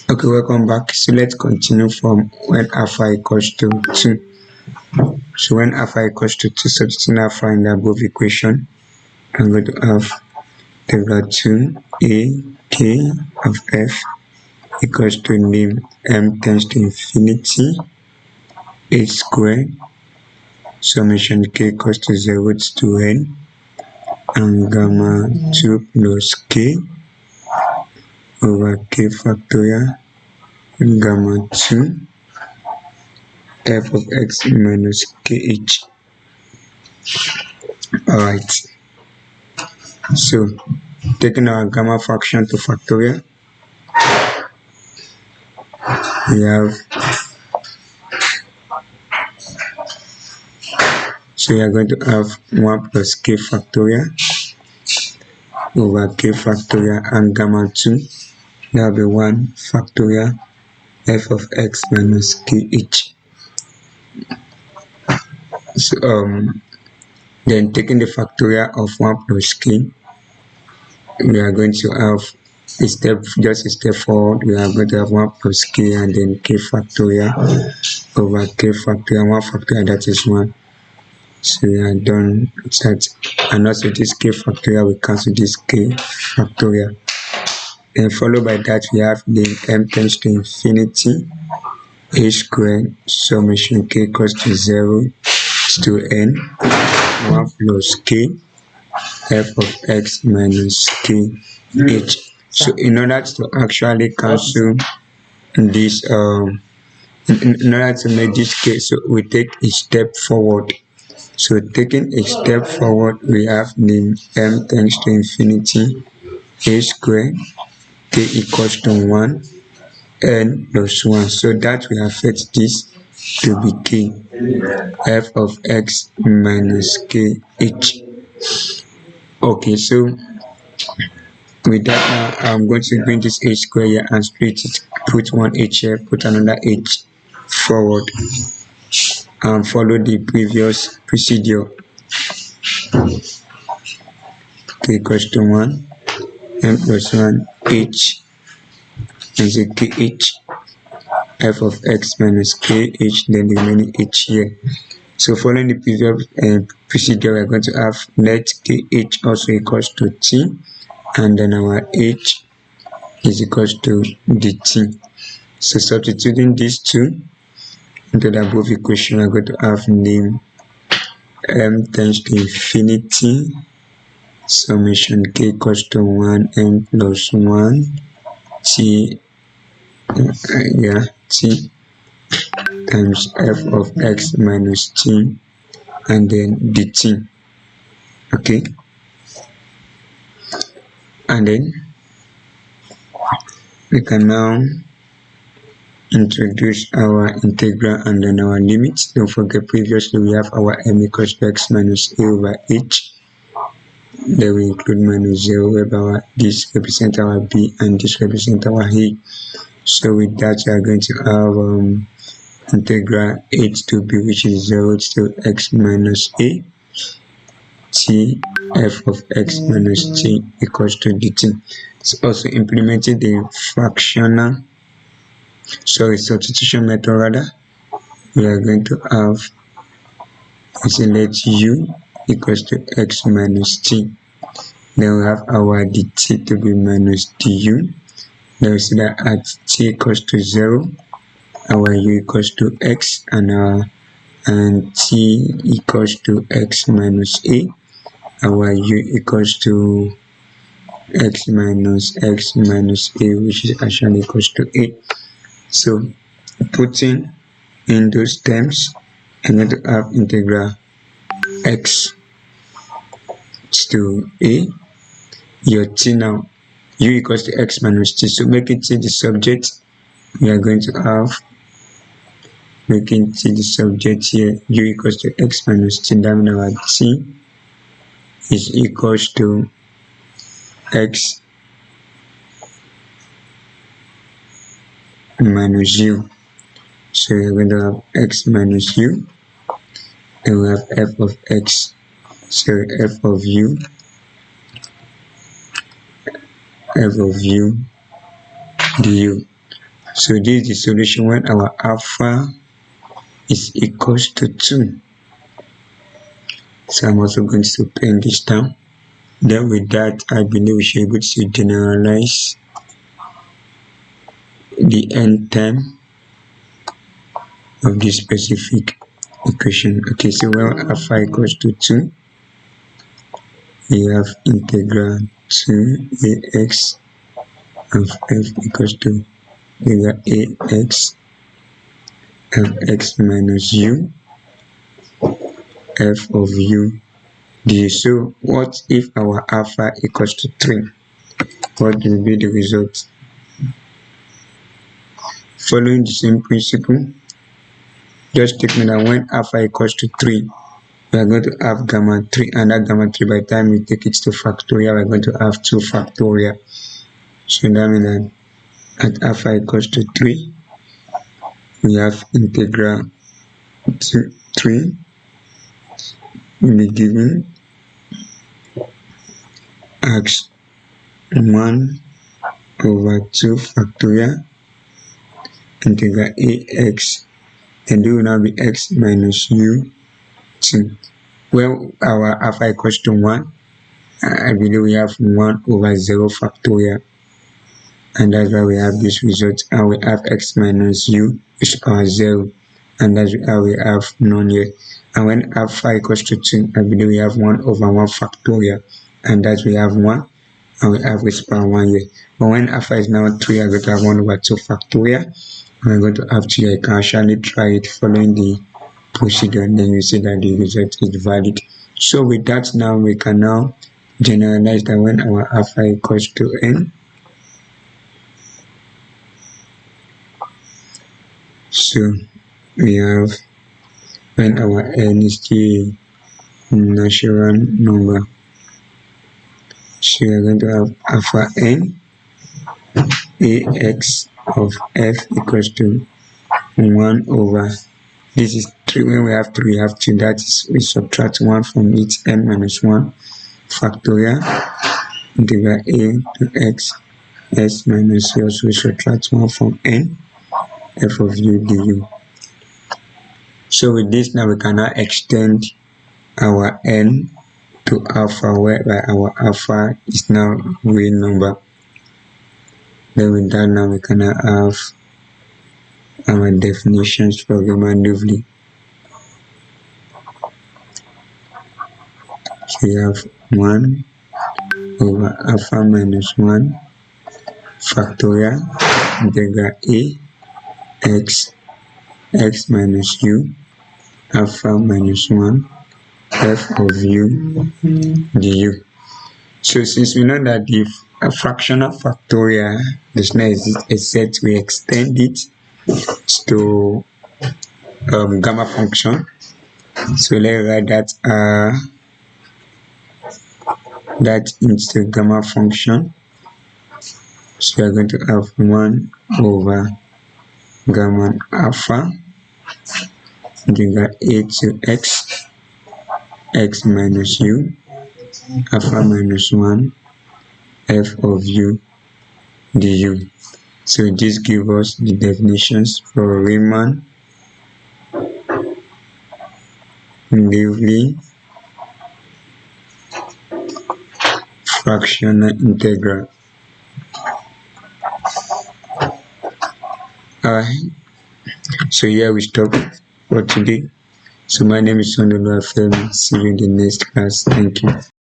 Okay, welcome back. So let's continue from when alpha equals to 2. So when alpha equals to 2, substituting alpha in the above equation, I'm going to have integral 2 a k of f equals to name m tends to infinity h squared summation k equals to 0 to n and gamma 2 plus k over k factorial gamma 2 f of x minus kh. Alright, so taking our gamma fraction to factorial, we have, so we are going to have 1 plus k factorial over k factorial and gamma 2, that will be 1 factorial f of x minus kh. So then taking the factorial of 1 plus k, we are going to have just a step forward. We are going to have 1 plus k and then k factorial over k factorial, 1 factorial, that is 1. So we are done with that. And also this k factorial will cancel this k factorial. Then followed by that, we have the m tends to infinity h squared summation k equals to 0 to n 1 plus k f of x minus kh. So in order to actually cancel this in order to make this case, so we take a step forward. So taking a step forward, we have the m tends to infinity h squared k equals to 1 n plus 1. So that will affect this to be k f of x minus kh. Okay, so with that now, I'm going to bring this h square here and split it. Put one h here, put another h forward, and follow the previous procedure. K equals to 1 m plus 1 h is a kh f of x minus kh, then the remaining h here. So following the previous procedure, we're going to have let kh also equals to t, and then our h is equals to dt. So substituting these two into the above equation, we're going to have name m tends to infinity summation k equals to 1 m plus 1 t t times f of x minus t and then dt. Okay, and then we can now introduce our integral and then our limits. Don't forget previously we have our m equals to x minus a over h. Then we include minus 0, whereby this represent our b and this represent our a. So with that, we are going to have integral h to b, which is 0 to x minus a t f of x minus t equals to dt. It's also implementing the fractional, substitution method rather. We are going to have, let u equals to x minus t. Then we have our dt to be minus du. Then we see that at t equals to 0, our u equals to x, and t equals to x minus a, our u equals to x minus a, which is actually equals to a. So putting in those terms, I'm going to have integral x to a, your t now, u equals to x minus t. So making t the subject, we are going to have, making t the subject here, u equals to x minus t, that means our t is equals to x minus u. So we're going to have x minus u, and we have f of x, so f of u du. So this is the solution when our alpha is equals to 2. So I'm also going to pen this down. Then with that, I believe we should be able to generalize the n term of this specific equation. Okay, so when alpha equals to 2, we have integral 2 ax of f equals to integral ax of x minus u f of u d. So what if our alpha equals to 3? What will be the result? Following the same principle, just take note that when alpha equals to 3, we are going to have gamma 3, and that gamma 3, by the time we take it to factorial, we are going to have 2 factorial. So that means that at alpha equals to 3, we have integral 3 will be given as 1 over 2 factorial integral ax, and it will now be x minus u 2. Well, our alpha equals to 1, I believe we have 1 over 0 factorial, and that's why we have this result. And we have x minus u is power 0, and that's why we have none here. And when alpha equals to 2, I believe we have 1 over 1 factorial, and that's we have 1, and we have with power 1 here. But when alpha is now 3, I'm going to have 1 over 2 factorial, and I'm going to have 2 here. I can actually try it following the procedure, and then you see that the result is valid. So with that, now we can now generalize that when our alpha equals to n, so we have when our n is the natural number, so we are going to have alpha n ax of f equals to 1 over, this is 3, when we have 3 we have 2, that is we subtract 1 from it, n minus 1 factorial integral a to x s minus u, also we subtract 1 from n f of u du. So with this, now we can now extend our n to alpha, whereby our alpha is now real number. Then with that, now we can now have our definitions for Riemann Liouville. So we have 1 over alpha minus 1 factorial integral a x x minus u alpha minus 1 f of u du. So since we know that the fractional factorial does not exist except we extend it to gamma function, so let's write that into gamma function. So we are going to have 1 over gamma alpha integral a to x x minus u alpha minus 1 f of u du. So this gives us the definitions for Riemann Liouville fractional integral. Alright, so here we stop for today. So my name is Sondolo Afemi. See you in the next class. Thank you.